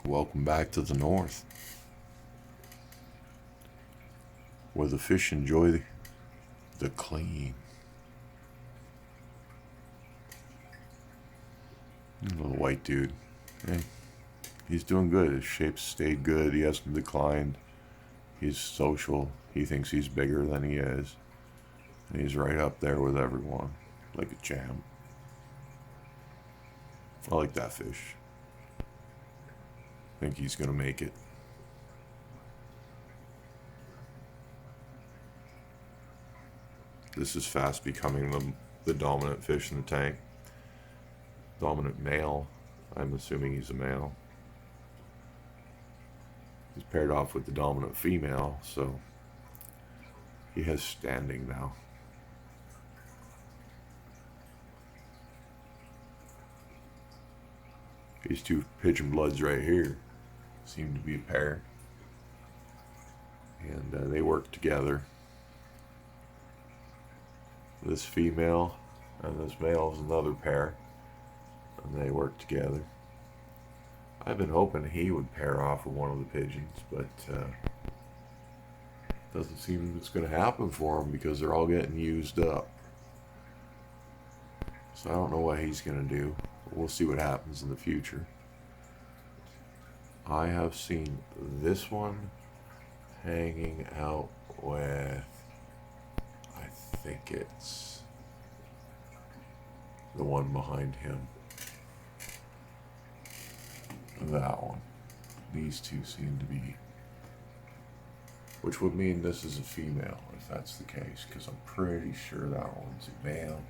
Welcome back to the north, where the fish enjoy the clean. Little white dude. Hey, he's doing good. His shape's stayed good. He hasn't declined. He's social. He thinks he's bigger than he is. And he's right up there with everyone, like a champ. I like that fish. I think he's going to make it. This is fast becoming the dominant fish in the tank. Dominant male. I'm assuming he's a male. He's paired off with the dominant female, so he has standing now. These two pigeon bloods right here seem to be a pair, and they work together. This female and this male is another pair, and they work together. I've been hoping he would pair off with one of the pigeons, but doesn't seem it's going to happen for him because they're all getting used up. So I don't know what he's going to do. We'll see what happens in the future. I have seen this one hanging out with, I think it's the one behind him. That one. These two seem to be, which would mean this is a female if that's the case, because I'm pretty sure that one's a male.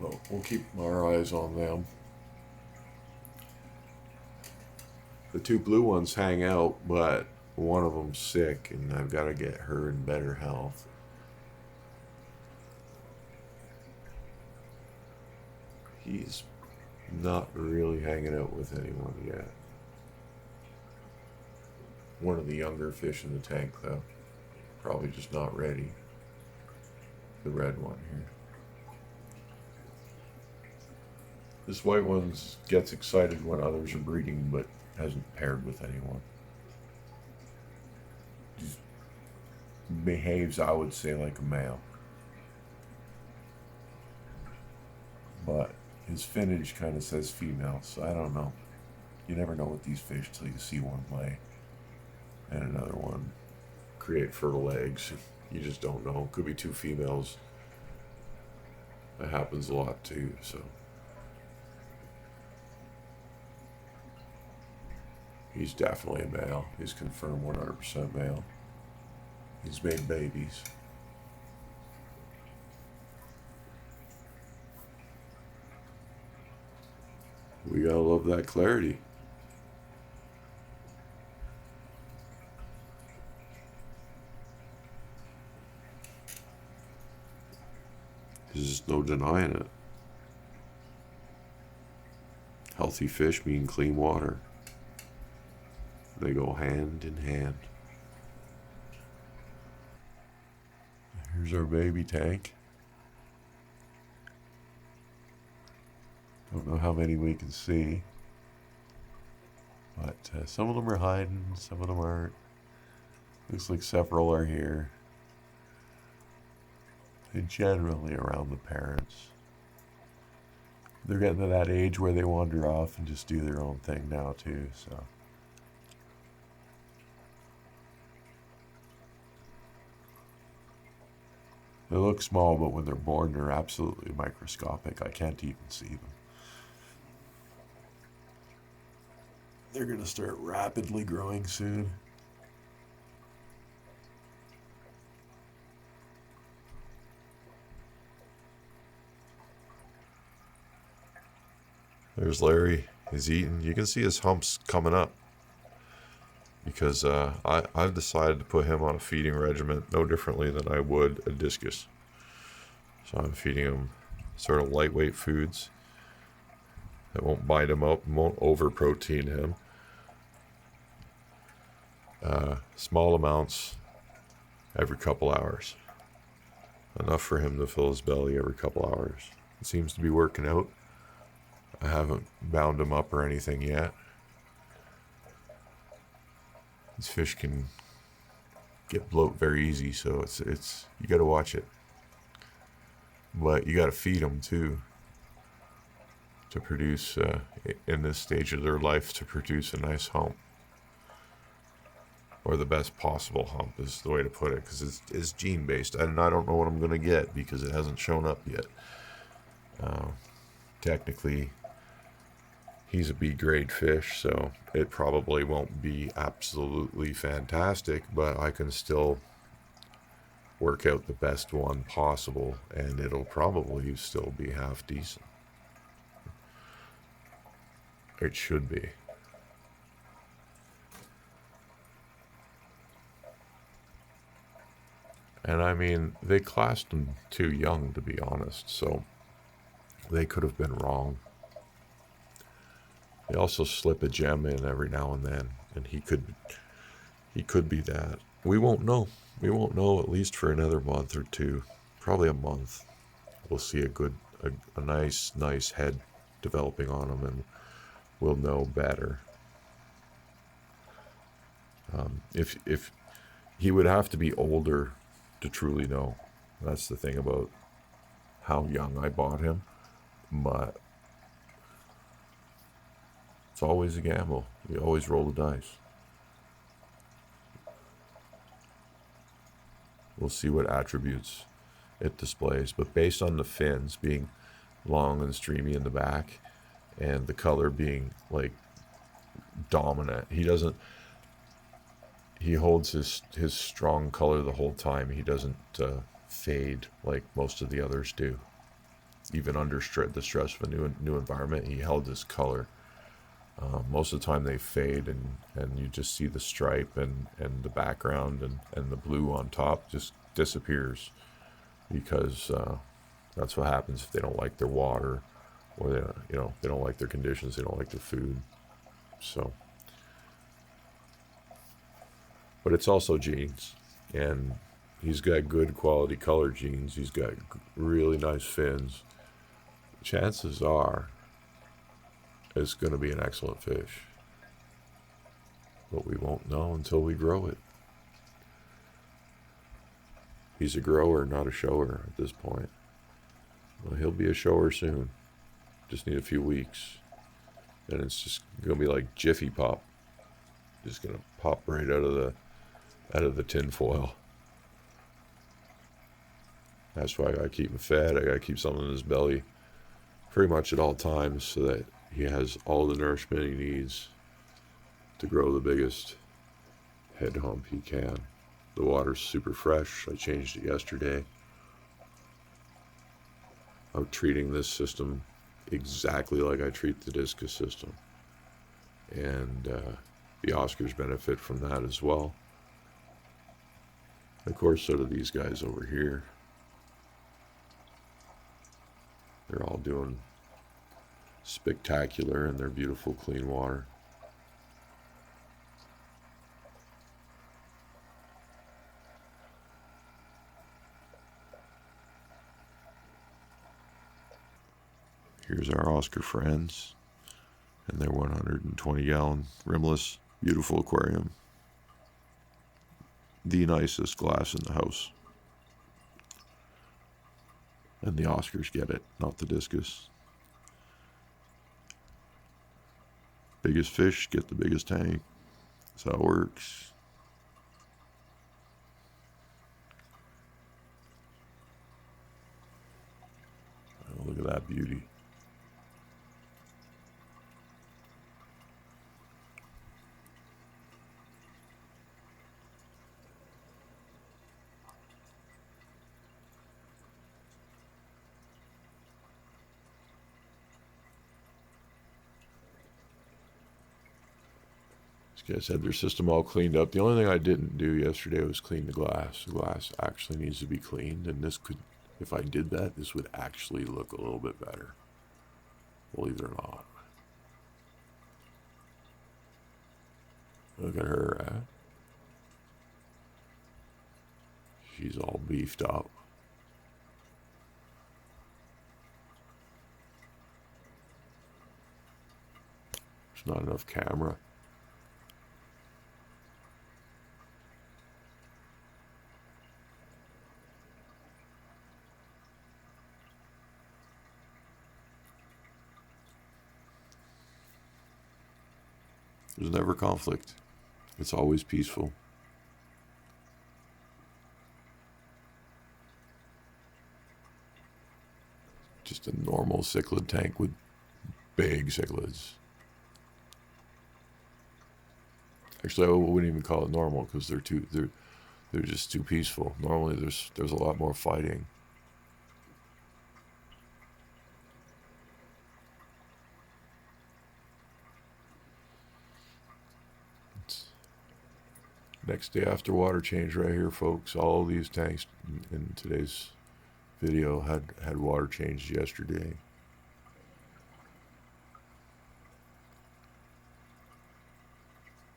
But we'll keep our eyes on them. The two blue ones hang out, but one of them's sick, and I've got to get her in better health. He's not really hanging out with anyone yet. One of the younger fish in the tank, though. Probably just not ready. The red one here. This white one gets excited when others are breeding, but hasn't paired with anyone. Just behaves, I would say, like a male. But his finnage kind of says female, so I don't know. You never know with these fish till you see one lay and another one create fertile eggs. You just don't know. Could be two females. That happens a lot too, so. He's definitely a male. He's confirmed 100% male. He's made babies. We gotta love that clarity. There's just no denying it. Healthy fish mean clean water. They go hand in hand. Here's our baby tank. Don't know how many we can see. But some of them are hiding, some of them aren't. Looks like several are here. They're generally around the parents. They're getting to that age where they wander off and just do their own thing now too, so. They look small, but when they're born, they're absolutely microscopic. I can't even see them. They're going to start rapidly growing soon. There's Larry. He's eating. You can see his humps coming up. Because I've decided to put him on a feeding regimen no differently than I would a discus. So I'm feeding him sort of lightweight foods that won't bind him up, won't over protein him. Small amounts every couple hours. Enough for him to fill his belly every couple hours. It seems to be working out. I haven't bound them up or anything yet. These fish can get bloat very easy, so it's you got to watch it. But you got to feed them too to produce in this stage of their life to produce a nice hump, or the best possible hump is the way to put it, because it's gene based, and I don't know what I'm gonna get because it hasn't shown up yet. Technically, he's a B grade fish, so it probably won't be absolutely fantastic, but I can still work out the best one possible, and it'll probably still be half decent. It should be. And I mean, they classed him too young, to be honest, so they could have been wrong. They also slip a gem in every now and then, and he could be that. We won't know. We won't know at least for another month or two, probably a month. We'll see a nice head developing on him, and we'll know better. If he would have to be older to truly know. That's the thing about how young I bought him, but it's always a gamble. You always roll the dice. We'll see what attributes it displays, but based on the fins being long and streamy in the back and the color being like dominant, he holds his strong color the whole time. He doesn't fade like most of the others do. Even under the stress of a new environment, he held his color. Most of the time they fade, and you just see the stripe and the background and the blue on top just disappears, because that's what happens if they don't like their water, or they don't like their conditions, they don't like their food. So, but it's also genes, and he's got good quality color genes. He's got really nice fins. Chances are it's going to be an excellent fish, but we won't know until we grow it. He's a grower, not a shower at this point. Well, he'll be a shower soon. Just need a few weeks, and it's just going to be like Jiffy Pop. Just going to pop right out of the tin foil. That's why I got to keep him fed. I got to keep something in his belly pretty much at all times, so that he has all the nourishment he needs to grow the biggest head hump he can. The water's super fresh. I changed it yesterday. I'm treating this system exactly like I treat the discus system. And the Oscars benefit from that as well. Of course, so do these guys over here. They're all doing spectacular in their beautiful clean water. Here's our Oscar friends and their 120-gallon rimless, beautiful aquarium. The nicest glass in the house. And the Oscars get it, not the discus. Biggest fish get the biggest tank. That's how it works. Oh, look at that beauty. These guys had their system all cleaned up. The only thing I didn't do yesterday was clean the glass. The glass actually needs to be cleaned, and this could, if I did that, this would actually look a little bit better. Believe it or not. Look at her. She's all beefed up. There's not enough camera. There's never conflict. It's always peaceful. Just a normal cichlid tank with big cichlids. Actually, I wouldn't even call it normal because they're just too peaceful. Normally, there's a lot more fighting. Next day after water change right here, folks. All these tanks in today's video had water changed yesterday.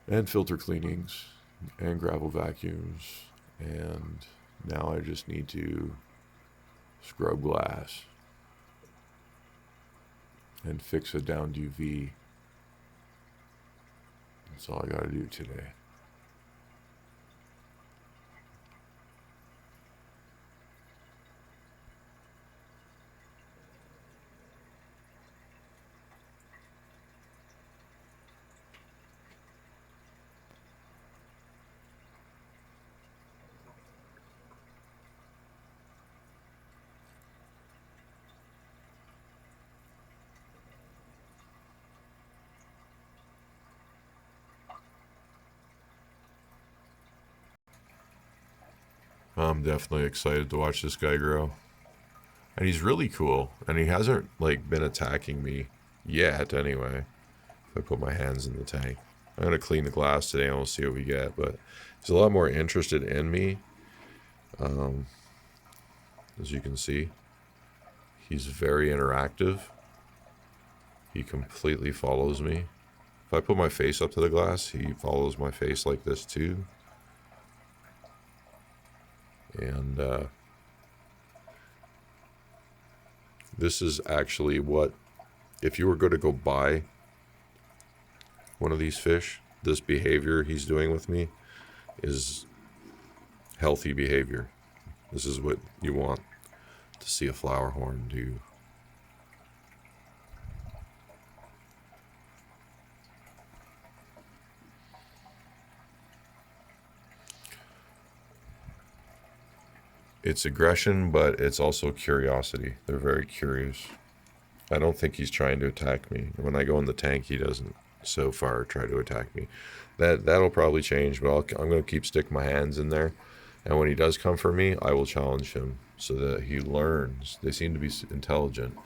And filter cleanings and gravel vacuums. And now I just need to scrub glass and fix a downed UV. That's all I got to do today. I'm definitely excited to watch this guy grow. And he's really cool. And he hasn't like been attacking me yet anyway. If I put my hands in the tank. I'm going to clean the glass today and we'll see what we get. But he's a lot more interested in me. As you can see. He's very interactive. He completely follows me. If I put my face up to the glass, he follows my face like this too. And this is actually what, if you were going to go buy one of these fish, this behavior he's doing with me is healthy behavior. This is what you want to see a flower horn do. It's aggression, but it's also curiosity. They're very curious. I don't think he's trying to attack me. When I go in the tank, he doesn't so far try to attack me. That'll probably change, but I'm going to keep sticking my hands in there. And when he does come for me, I will challenge him so that he learns. They seem to be intelligent.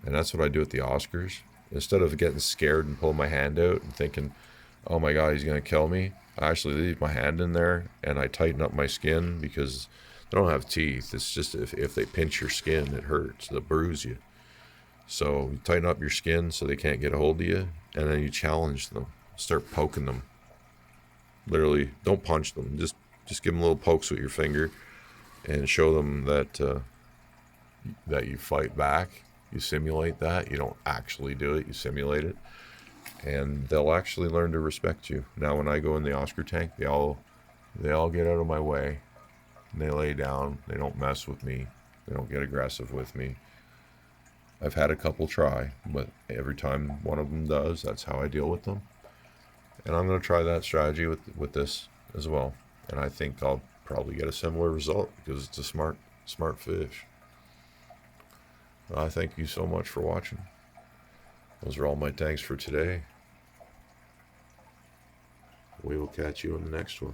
And that's what I do at the Oscars. Instead of getting scared and pulling my hand out and thinking, oh my God, he's going to kill me, I actually leave my hand in there and I tighten up my skin because they don't have teeth. It's just if they pinch your skin, it hurts. They'll bruise you. So you tighten up your skin so they can't get a hold of you, and then you challenge them. Start poking them. Literally, don't punch them. Just give them little pokes with your finger, and show them that that you fight back. You simulate that. You don't actually do it. You simulate it, and they'll actually learn to respect you. Now, when I go in the Oscar tank, they all get out of my way. And they lay down. They don't mess with me. They don't get aggressive with me. I've had a couple try, but every time one of them does, that's how I deal with them. And I'm going to try that strategy with this as well. And I think I'll probably get a similar result because it's a smart fish. I thank you so much for watching. Those are all my tanks for today. We will catch you in the next one.